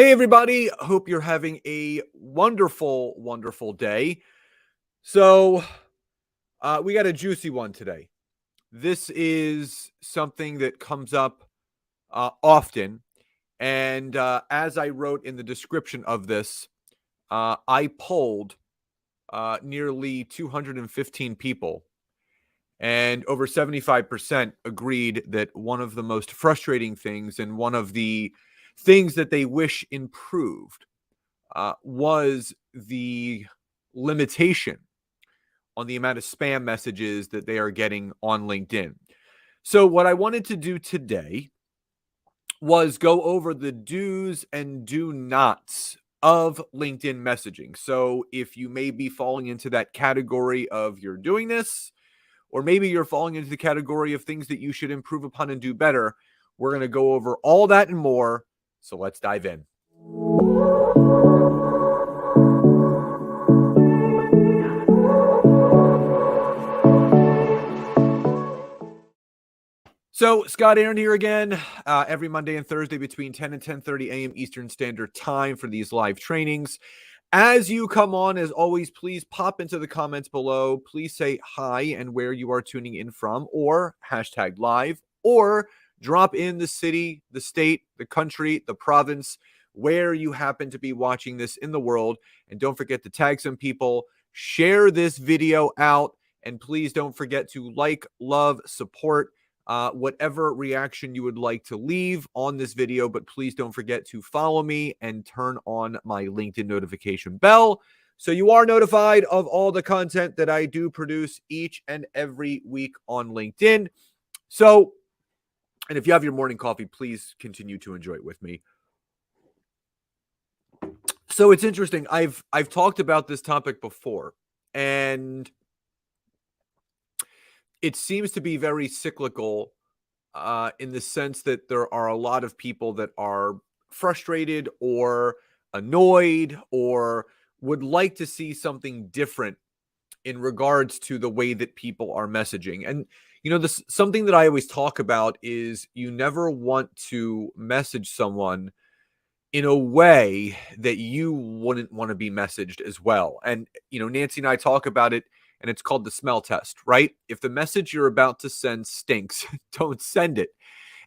Hey, everybody. Hope you're having a wonderful, wonderful day. So, we got a juicy one today. This is something that comes up often. And as I wrote in the description of this, I polled nearly 215 people, and over 75% agreed that one of the most frustrating things and one of the things that they wish improved was the limitation on the amount of spam messages that they are getting on LinkedIn. So, what I wanted to do today was go over the do's and do nots of LinkedIn messaging. So, if you may be falling into that category of you're doing this, or maybe you're falling into the category of things that you should improve upon and do better, we're going to go over all that and more. So, let's dive in. So, Scott Aaron here again, every Monday and Thursday between 10 and 10:30 a.m. Eastern Standard Time for these live trainings. As you come on, as always, please pop into the comments below. Please say hi and where you are tuning in from, or hashtag live, or drop in the city, the state, the country, the province, where you happen to be watching this in the world. And don't forget to tag some people, share this video out, and please don't forget to like, love, support, whatever reaction you would like to leave on this video, but please don't forget to follow me and turn on my LinkedIn notification bell so you are notified of all the content that I do produce each and every week on LinkedIn. So, and if you have your morning coffee, please continue to enjoy it with me. So it's interesting. I've talked about this topic before, and it seems to be very cyclical in the sense that there are a lot of people that are frustrated or annoyed or would like to see something different in regards to the way that people are messaging. And, this something that I always talk about is you never want to message someone in a way that you wouldn't want to be messaged as well. And, Nancy and I talk about it, and it's called the smell test, right? If the message you're about to send stinks, don't send it.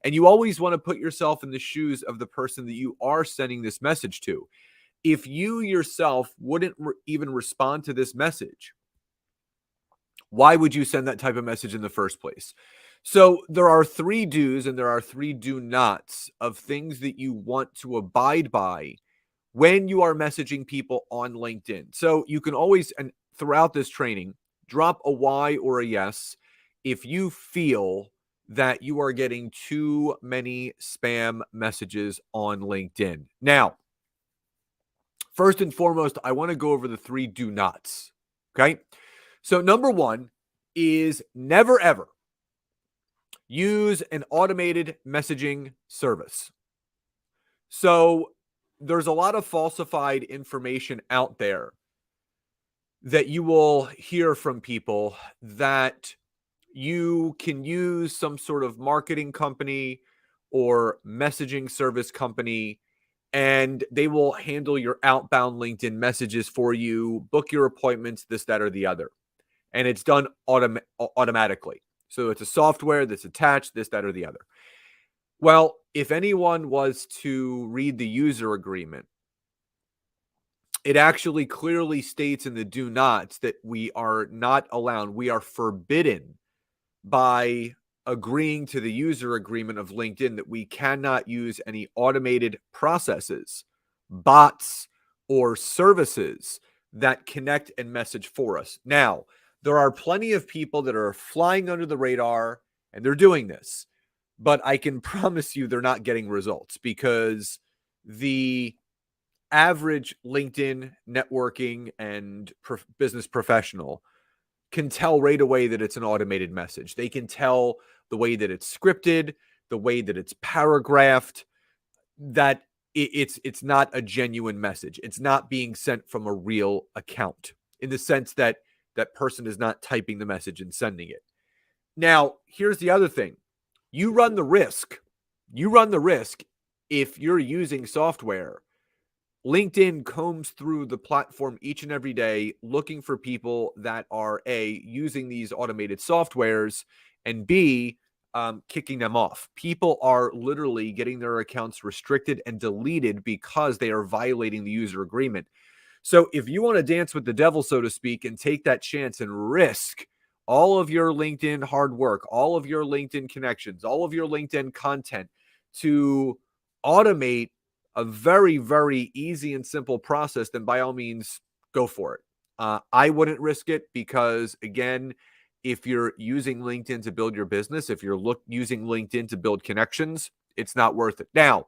And you always want to put yourself in the shoes of the person that you are sending this message to. If you yourself wouldn't even respond to this message, why would you send that type of message in the first place? So there are 3 do's and there are 3 do nots of things that you want to abide by when you are messaging people on LinkedIn. So you can always, and throughout this training, drop a Y or a yes if you feel that you are getting too many spam messages on LinkedIn. Now, first and foremost, I want to go over the 3 do nots. Okay. So number 1 is never ever use an automated messaging service. So there's a lot of falsified information out there that you will hear from people that you can use some sort of marketing company or messaging service company, and they will handle your outbound LinkedIn messages for you, book your appointments, this, that, or the other. And it's done automatically. So it's a software that's attached, this, that, or the other. Well, if anyone was to read the user agreement, it actually clearly states in the do nots that we are not allowed, we are forbidden by agreeing to the user agreement of LinkedIn that we cannot use any automated processes, bots, or services that connect and message for us. Now, there are plenty of people that are flying under the radar and they're doing this, but I can promise you they're not getting results because the average LinkedIn networking and business professional can tell right away that it's an automated message. They can tell the way that it's scripted, the way that it's paragraphed, that it's not a genuine message. It's not being sent from a real account in the sense that that person is not typing the message and sending it. Now, here's the other thing. You run the risk if you're using software LinkedIn combs through the platform each and every day looking for people that are A, using these automated softwares, and B, kicking them off. People are literally getting their accounts restricted and deleted because they are violating the user agreement. So if you want to dance with the devil, so to speak, and take that chance and risk all of your LinkedIn hard work, all of your LinkedIn connections, all of your LinkedIn content to automate a very, very easy and simple process, then by all means, go for it. I wouldn't risk it because, again, if you're using LinkedIn to build your business, if you're using LinkedIn to build connections, it's not worth it. Now,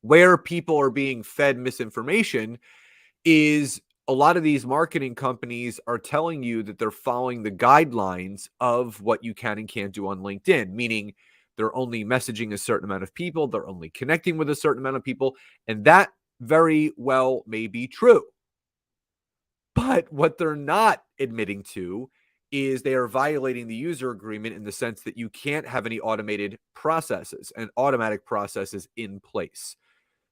where people are being fed misinformation is a lot of these marketing companies are telling you that they're following the guidelines of what you can and can't do on LinkedIn, meaning they're only messaging a certain amount of people, they're only connecting with a certain amount of people, and that very well may be true. But what they're not admitting to is they are violating the user agreement in the sense that you can't have any automated processes and automatic processes in place.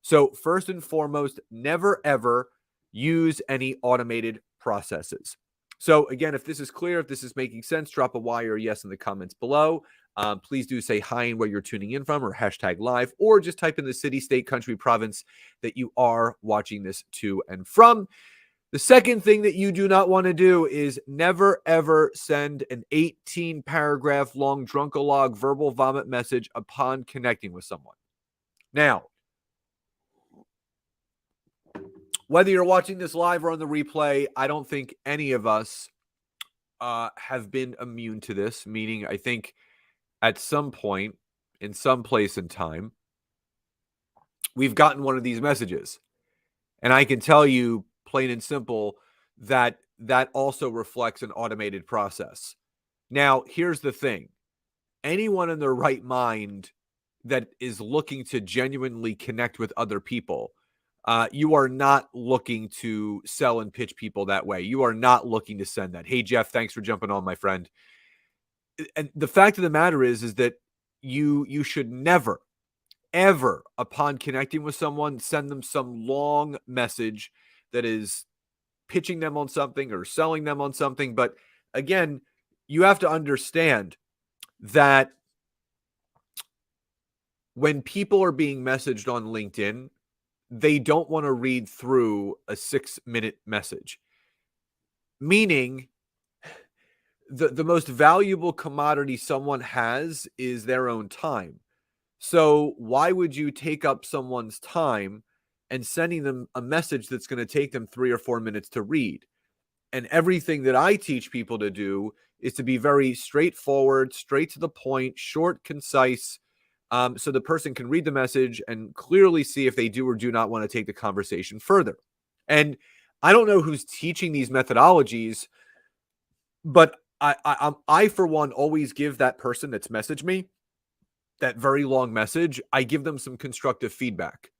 So, first and foremost, never ever use any automated processes. So, again, if this is clear, if this is making sense, drop a Y or yes in the comments below. Please do say hi and where you're tuning in from, or hashtag live, or just type in the city, state, country, province that you are watching this to and from. The second thing that you do not want to do is never, ever send an 18-paragraph long drunkalog verbal vomit message upon connecting with someone. Now, whether you're watching this live or on the replay, I don't think any of us have been immune to this, meaning I think at some point, in some place in time, we've gotten one of these messages. And I can tell you plain and simple that that also reflects an automated process. Now, here's the thing. Anyone in their right mind that is looking to genuinely connect with other people, you are not looking to sell and pitch people that way. You are not looking to send that. Hey, Jeff, thanks for jumping on, my friend. And the fact of the matter is that you should never, ever, upon connecting with someone, send them some long message that is pitching them on something or selling them on something. But again, you have to understand that when people are being messaged on LinkedIn, they don't want to read through a 6-minute message. Meaning, the most valuable commodity someone has is their own time. So why would you take up someone's time and sending them a message that's going to take them 3 or 4 minutes to read? And everything that I teach people to do is to be very straightforward, straight to the point, short, concise, so the person can read the message and clearly see if they do or do not want to take the conversation further. And I don't know who's teaching these methodologies, but I for one, always give that person that's messaged me that very long message, I give them some constructive feedback.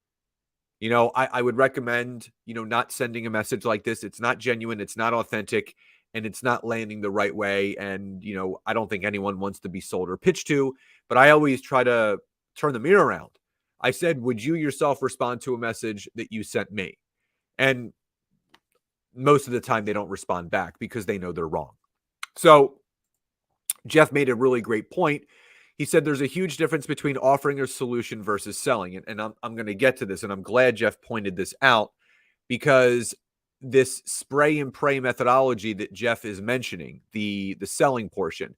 You know, I would recommend, not sending a message like this. It's not genuine, it's not authentic, and it's not landing the right way. And, I don't think anyone wants to be sold or pitched to, but I always try to turn the mirror around. I said, would you yourself respond to a message that you sent me? And most of the time they don't respond back because they know they're wrong. So Jeff made a really great point. He said there's a huge difference between offering a solution versus selling. And I'm going to get to this, and I'm glad Jeff pointed this out, because this spray and pray methodology that Jeff is mentioning, the selling portion,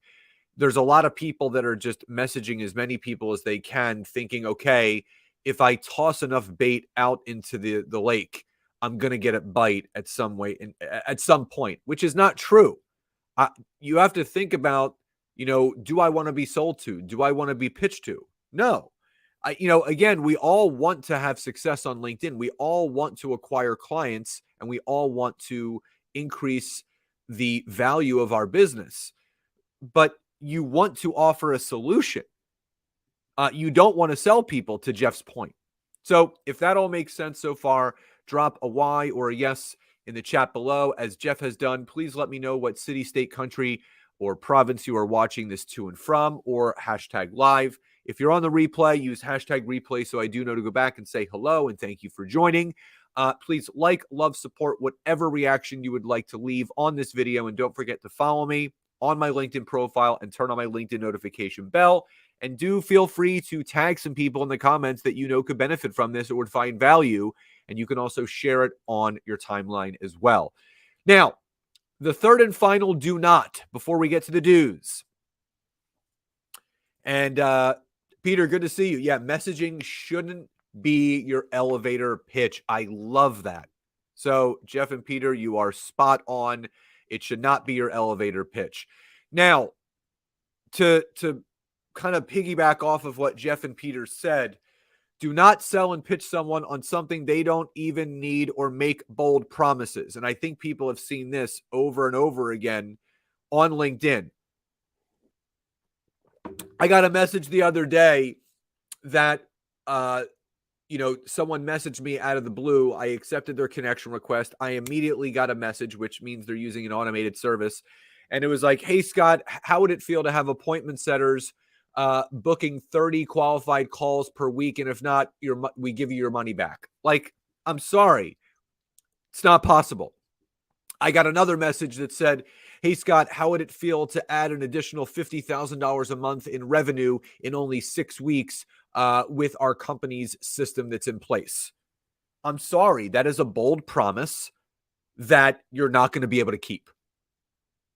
there's a lot of people that are just messaging as many people as they can, thinking, okay, if I toss enough bait out into the lake, I'm going to get a bite at some point, which is not true. You have to think about, do I want to be sold to? Do I want to be pitched to? No. Again, we all want to have success on LinkedIn. We all want to acquire clients, and we all want to increase the value of our business. But you want to offer a solution. You don't want to sell people, to Jeff's point. So if that all makes sense so far, drop a Y or a yes in the chat below. As Jeff has done, please let me know what city, state, country, or province you are watching this to and from, or hashtag live. If you're on the replay, use hashtag replay so I do know to go back and say hello and thank you for joining. Please like, love, support, whatever reaction you would like to leave on this video. And don't forget to follow me on my LinkedIn profile and turn on my LinkedIn notification bell. And do feel free to tag some people in the comments that you know could benefit from this or would find value. And you can also share it on your timeline as well. Now, the third and final do not before we get to the do's. And Peter, good to see you. Yeah, messaging shouldn't be your elevator pitch. I love that. So, Jeff and Peter, you are spot on. It should not be your elevator pitch. Now, to kind of piggyback off of what Jeff and Peter said, do not sell and pitch someone on something they don't even need or make bold promises. And I think people have seen this over and over again on LinkedIn. I got a message the other day that, someone messaged me out of the blue. I accepted their connection request. I immediately got a message, which means they're using an automated service. And it was like, hey, Scott, how would it feel to have appointment setters booking 30 qualified calls per week? And if not, we give you your money back. Like, I'm sorry. It's not possible. I got another message that said, hey, Scott, how would it feel to add an additional $50,000 a month in revenue in only 6 weeks with our company's system that's in place? I'm sorry. That is a bold promise that you're not going to be able to keep.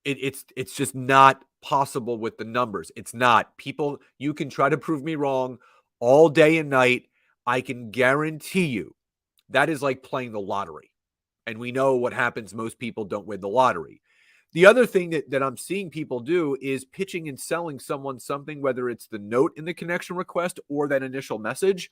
It's just not possible with the numbers. It's not. People, you can try to prove me wrong all day and night. I can guarantee you that is like playing the lottery. And we know what happens. Most people don't win the lottery. The other thing that I'm seeing people do is pitching and selling someone something, whether it's the note in the connection request or that initial message,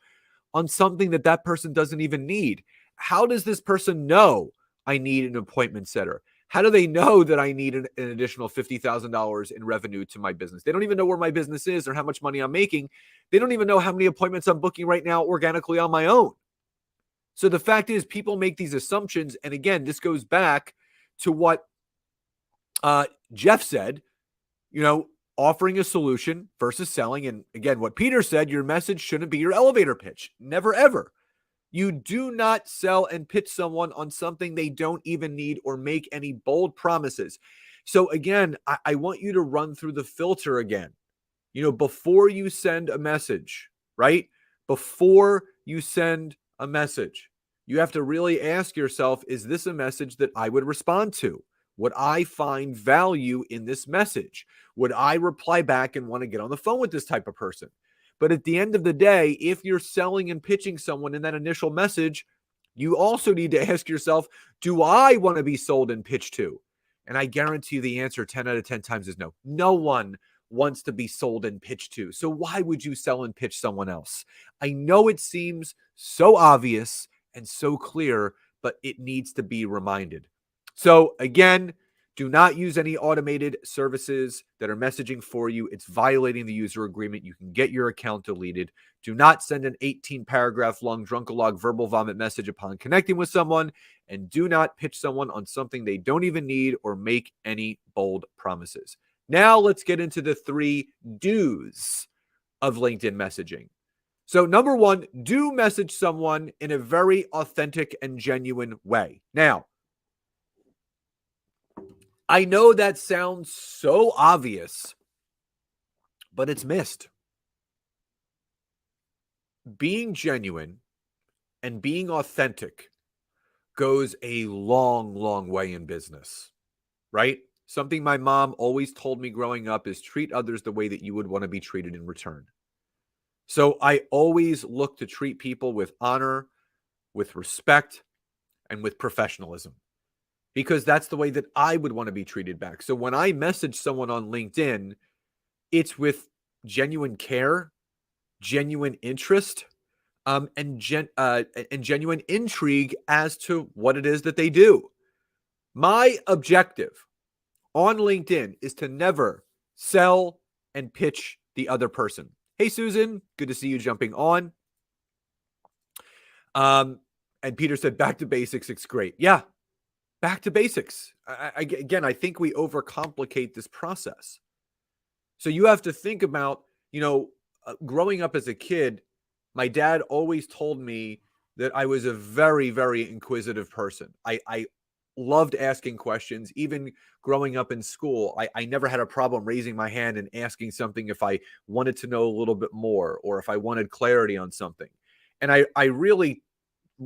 on something that person doesn't even need. How does this person know I need an appointment setter? How do they know that I need an additional $50,000 in revenue to my business? They don't even know where my business is or how much money I'm making. They don't even know how many appointments I'm booking right now organically on my own. So the fact is, people make these assumptions. And again, this goes back to what Jeff said, offering a solution versus selling. And again, what Peter said, your message shouldn't be your elevator pitch. Never, ever. You do not sell and pitch someone on something they don't even need or make any bold promises. So again, I want you to run through the filter again, before you send a message, right? Before you send a message, you have to really ask yourself, is this a message that I would respond to? Would I find value in this message? Would I reply back and want to get on the phone with this type of person? But at the end of the day, if you're selling and pitching someone in that initial message, you also need to ask yourself, do I want to be sold and pitched to? And I guarantee you the answer 10 out of 10 times is no. No one wants to be sold and pitched to. So why would you sell and pitch someone else? I know it seems so obvious and so clear, but it needs to be reminded. So again, do not use any automated services that are messaging for you. It's violating the user agreement. You can get your account deleted. Do not send an 18-paragraph long drunkalog verbal vomit message upon connecting with someone. And do not pitch someone on something they don't even need or make any bold promises. Now let's get into the 3 do's of LinkedIn messaging. So number 1, do message someone in a very authentic and genuine way. Now, I know that sounds so obvious, but it's missed. Being genuine and being authentic goes a long, long way in business, right? Something my mom always told me growing up is treat others the way that you would want to be treated in return. So I always look to treat people with honor, with respect, and with professionalism, because that's the way that I would want to be treated back. So when I message someone on LinkedIn, it's with genuine care, genuine interest, and genuine intrigue as to what it is that they do. My objective on LinkedIn is to never sell and pitch the other person. Hey, Susan, good to see you jumping on. And Peter said, back to basics. It's great. Yeah. Back to basics. Again, I think we overcomplicate this process. So you have to think about, growing up as a kid, my dad always told me, that I was a very, very inquisitive person. I loved asking questions. Even growing up in school, I never had a problem raising my hand and asking something if I wanted to know a little bit more or if I wanted clarity on something. And I really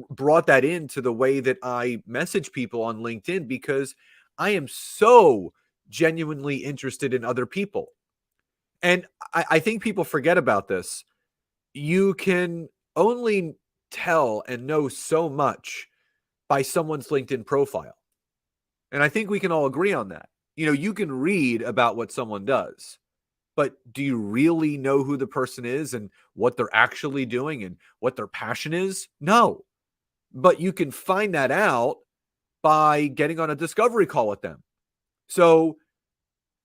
brought that into the way that I message people on LinkedIn because I am so genuinely interested in other people. And I think people forget about this. You can only tell and know so much by someone's LinkedIn profile. And I think we can all agree on that. You know, you can read about what someone does, but do you really know who the person is and what they're actually doing and what their passion is? No. But you can find that out by getting on a discovery call with them. So,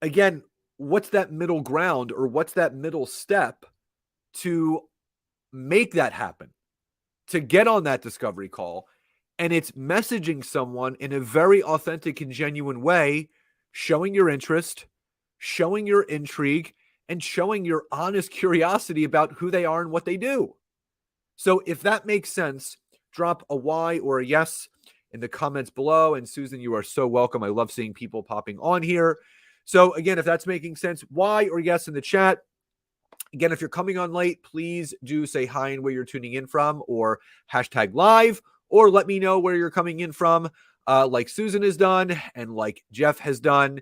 again, what's that middle ground or what's that middle step to make that happen? To get on that discovery call, and it's messaging someone in a very authentic and genuine way, showing your interest, showing your intrigue, and showing your honest curiosity about who they are and what they do. So if that makes sense, drop a Y or a yes in the comments below. And Susan, you are so welcome. I love seeing people popping on here. So again, if that's making sense, Y or yes in the chat. Again, if you're coming on late, please do say hi and where you're tuning in from, or hashtag live, or let me know where you're coming in from, like Susan has done and like Jeff has done.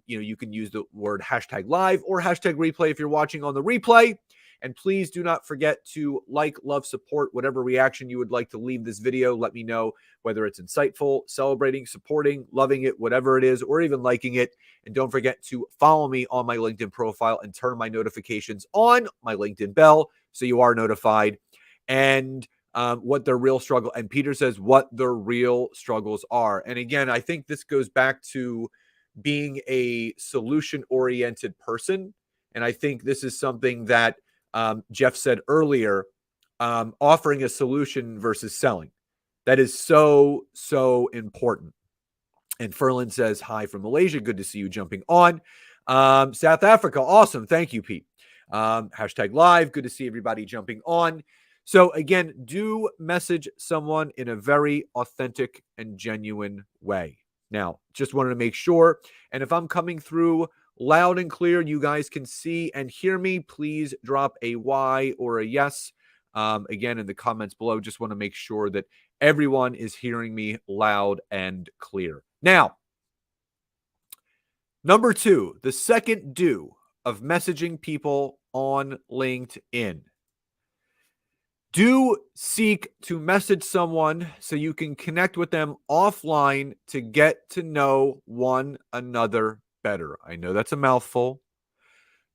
You can use the word hashtag live or hashtag replay if you're watching on the replay. And please do not forget to like, love, support, whatever reaction you would like to leave this video. Let me know whether it's insightful, celebrating, supporting, loving it, whatever it is, or even liking it. And don't forget to follow me on my LinkedIn profile and turn my notifications on, my LinkedIn bell, so you are notified. And what their real struggle, and Peter says what their real struggles are. And again, I think this goes back to being a solution-oriented person. And I think this is something that Jeff said earlier, offering a solution versus selling. That is so, so important. And Ferlin says, hi from Malaysia. Good to see you jumping on. South Africa. Awesome. Thank you, Pete. Hashtag live. Good to see everybody jumping on. So again, do message someone in a very authentic and genuine way. Now, just wanted to make sure. And if I'm coming through loud and clear, you guys can see and hear me, please drop a Y or a yes. Again, in the comments below, just want to make sure that everyone is hearing me loud and clear. Now, number 2, the second do of messaging people on LinkedIn. Do seek to message someone so you can connect with them offline to get to know one another better. I know that's a mouthful.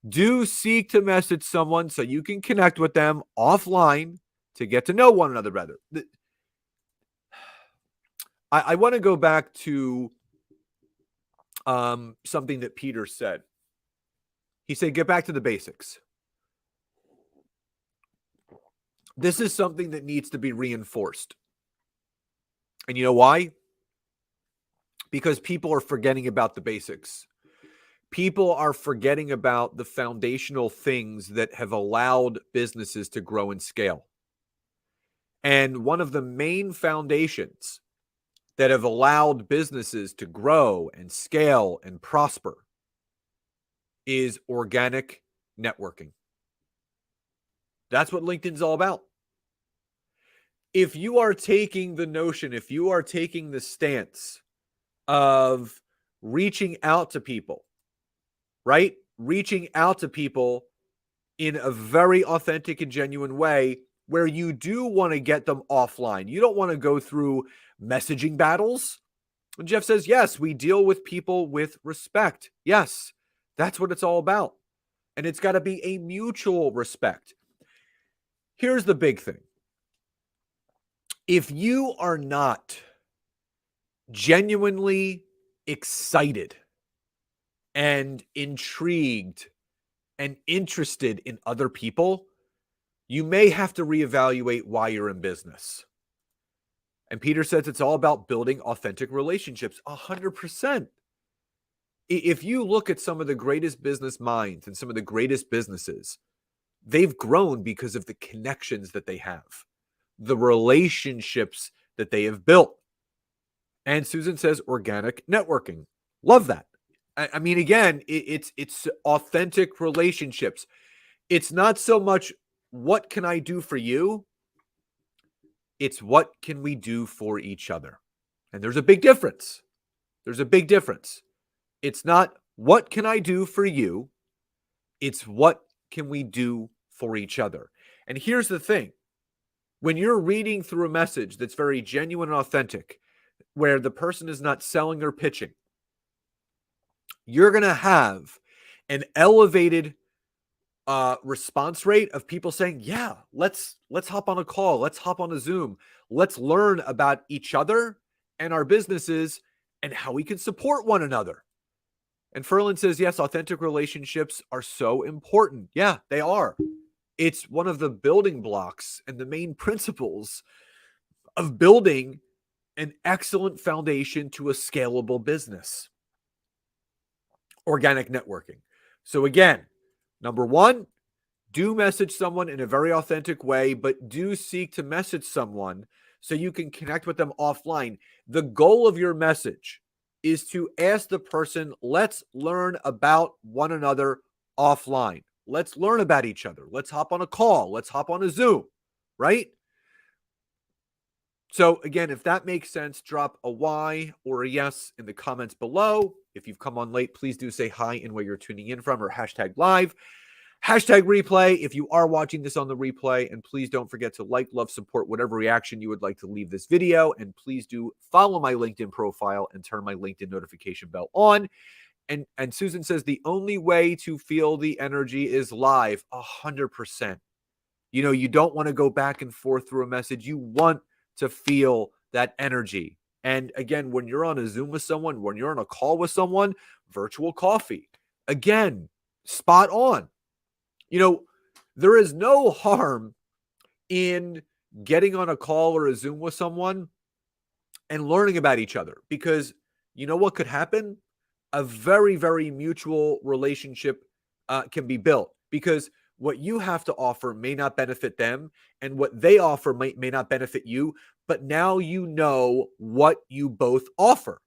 Do seek to message someone so you can connect with them offline to get to know one another better. I want to go back to something that Peter said. He said, get back to the basics. This is something that needs to be reinforced. And you know why? Because people are forgetting about the basics. People are forgetting about the foundational things that have allowed businesses to grow and scale. And one of the main foundations that have allowed businesses to grow and scale and prosper is organic networking. That's what LinkedIn's all about. If you are taking the notion, if you are taking the stance of reaching out to people, right? Reaching out to people in a very authentic and genuine way where you do want to get them offline. You don't want to go through messaging battles. And Jeff says, yes, we deal with people with respect. Yes, that's what it's all about. And it's got to be a mutual respect. Here's the big thing. If you are not genuinely excited and intrigued and interested in other people, you may have to reevaluate why you're in business. And Peter says it's all about building authentic relationships. 100%. If you look at some of the greatest business minds and some of the greatest businesses, they've grown because of the connections that they have. the relationships that they have built. And Susan says organic networking. Love that. I mean, again, it's authentic relationships. It's not so much what can I do for you? It's what can we do for each other? And there's a big difference. There's a big difference. It's not what can I do for you? It's what can we do for each other? And here's the thing. When you're reading through a message that's very genuine and authentic, where the person is not selling or pitching, you're going to have an elevated response rate of people saying, yeah, let's hop on a call. Let's hop on a Zoom. Let's learn about each other and our businesses and how we can support one another. And Ferland says, yes, authentic relationships are so important. Yeah, they are. It's one of the building blocks and the main principles of building an excellent foundation to a scalable business. Organic networking. So again, number one, do message someone in a very authentic way, but do seek to message someone so you can connect with them offline. The goal of your message is to ask the person, let's learn about one another offline. Let's learn about each other. Let's hop on a call. Let's hop on a Zoom, right? So again, if that makes sense, drop a Y or a yes in the comments below. If you've come on late, please do say hi and where you're tuning in from, or hashtag live. Hashtag replay if you are watching this on the replay. And please don't forget to like, love, support whatever reaction you would like to leave this video. And please do follow my LinkedIn profile and turn my LinkedIn notification bell on. And Susan says the only way to feel the energy is live. 100%. You know, you don't want to go back and forth through a message. You want to feel that energy. And again, when you're on a Zoom with someone, when you're on a call with someone, virtual coffee, again, spot on. You know, there is no harm in getting on a call or a Zoom with someone and learning about each other, because you know what could happen? A very, very mutual relationship can be built, because what you have to offer may not benefit them, and what they offer may not benefit you, but now you know what you both offer.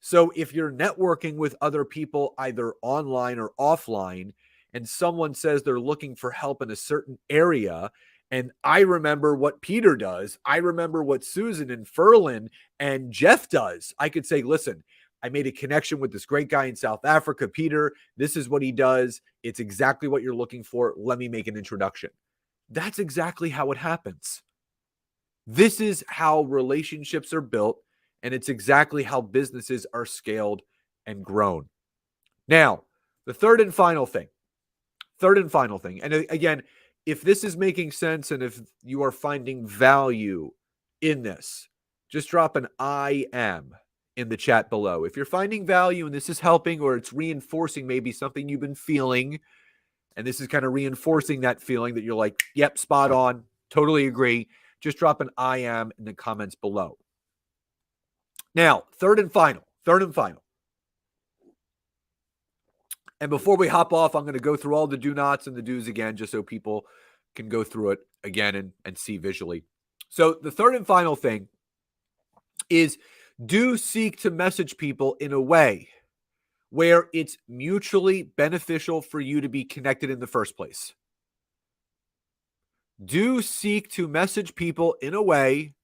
So if you're networking with other people, either online or offline, and someone says they're looking for help in a certain area, and I remember what Peter does, I remember what Susan and Ferland and Jeff does, I could say, listen, I made a connection with this great guy in South Africa, Peter. This is what he does. It's exactly what you're looking for. Let me make an introduction. That's exactly how it happens. This is how relationships are built, and it's exactly how businesses are scaled and grown. Now, the third and final thing, and again, if this is making sense and if you are finding value in this, just drop an I am in the chat below. If you're finding value and this is helping, or it's reinforcing maybe something you've been feeling, and this is kind of reinforcing that feeling that you're like, yep, spot on, totally agree, just drop an I am in the comments below. Now, third and final. And before we hop off, I'm going to go through all the do nots and the do's again, just so people can go through it again and see visually. So the third and final thing is, do seek to message people in a way where it's mutually beneficial for you to be connected in the first place. Do seek to message people in a way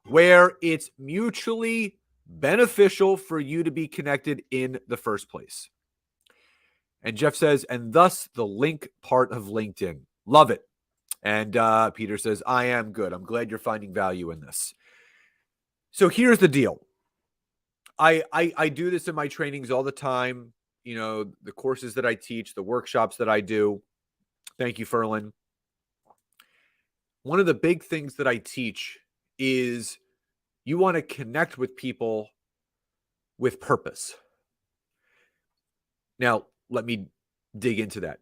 where it's mutually beneficial for you to be connected in the first place. And Jeff says, and thus the link part of LinkedIn. Love it. And Peter says, I am good. I'm glad you're finding value in this. So here's the deal. I do this in my trainings all the time. You know, the courses that I teach, the workshops that I do. Thank you, Ferland. One of the big things that I teach is you want to connect with people with purpose. Now, let me dig into that.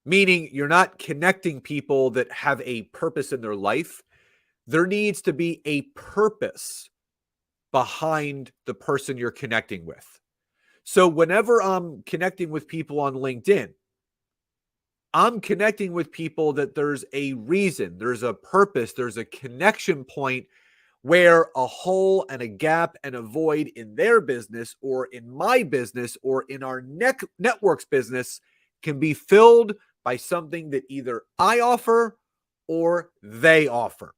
Meaning, you're not connecting people that have a purpose in their life. There needs to be a purpose behind the person you're connecting with. So whenever I'm connecting with people on LinkedIn, I'm connecting with people that there's a reason, there's a purpose, there's a connection point where a hole and a gap and a void in their business or in my business or in our network's business can be filled by something that either I offer or they offer.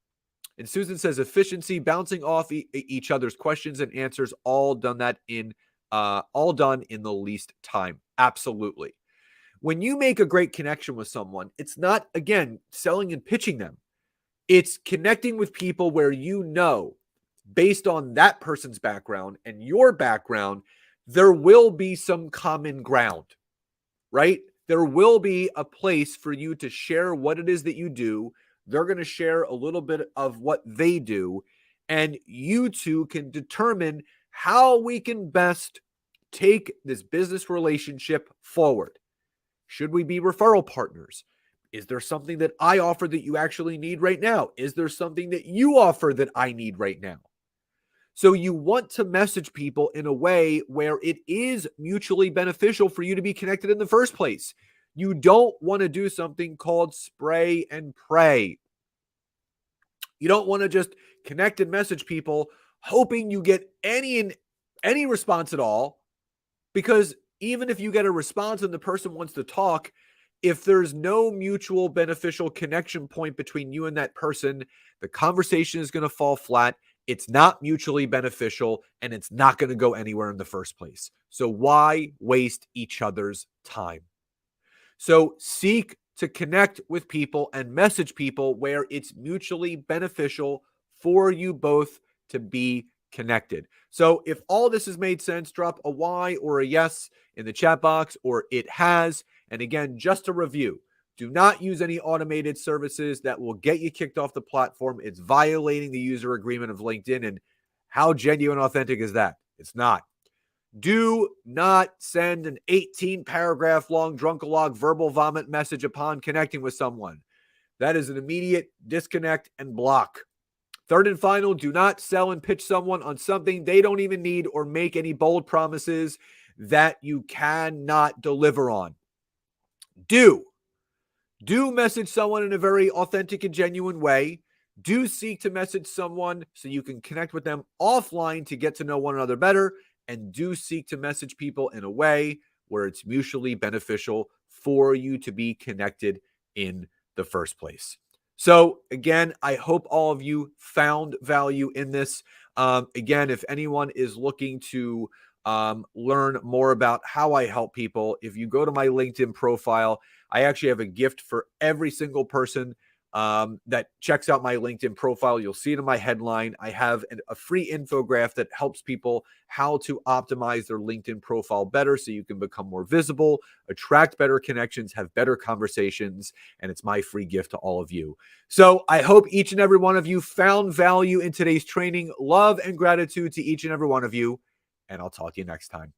And Susan says efficiency, bouncing off each other's questions and answers, all done in the least time. Absolutely. When you make a great connection with someone, it's not, again, selling and pitching them. It's connecting with people where you know, based on that person's background and your background, there will be some common ground, right? There will be a place for you to share what it is that you do. They're going to share a little bit of what they do, and you two can determine how we can best take this business relationship forward. Should we be referral partners? Is there something that I offer that you actually need right now? Is there something that you offer that I need right now? So you want to message people in a way where it is mutually beneficial for you to be connected in the first place. You don't want to do something called spray and pray. You don't want to just connect and message people hoping you get any response at all, because even if you get a response and the person wants to talk, if there's no mutual beneficial connection point between you and that person, the conversation is going to fall flat. It's not mutually beneficial, and it's not going to go anywhere in the first place. So why waste each other's time? So seek to connect with people and message people where it's mutually beneficial for you both to be connected. So if all this has made sense, drop a Y or a yes in the chat box, or it has. And again, just to review, do not use any automated services that will get you kicked off the platform. It's violating the user agreement of LinkedIn. And how genuine and authentic is that? It's not. Do not send an 18-paragraph long drunkalog verbal vomit message upon connecting with someone. That is an immediate disconnect and block. Third and final, do not sell and pitch someone on something they don't even need, or make any bold promises that you cannot deliver on. Do message someone in a very authentic and genuine way. Do seek to message someone so you can connect with them offline to get to know one another better. And do seek to message people in a way where it's mutually beneficial for you to be connected in the first place. So again, I hope all of you found value in this. Again, if anyone is looking to learn more about how I help people, if you go to my LinkedIn profile, I actually have a gift for every single person that checks out my LinkedIn profile. You'll see it in my headline. I have a free infographic that helps people how to optimize their LinkedIn profile better so you can become more visible, attract better connections, have better conversations, and it's my free gift to all of you. So I hope each and every one of you found value in today's training. Love and gratitude to each and every one of you, and I'll talk to you next time.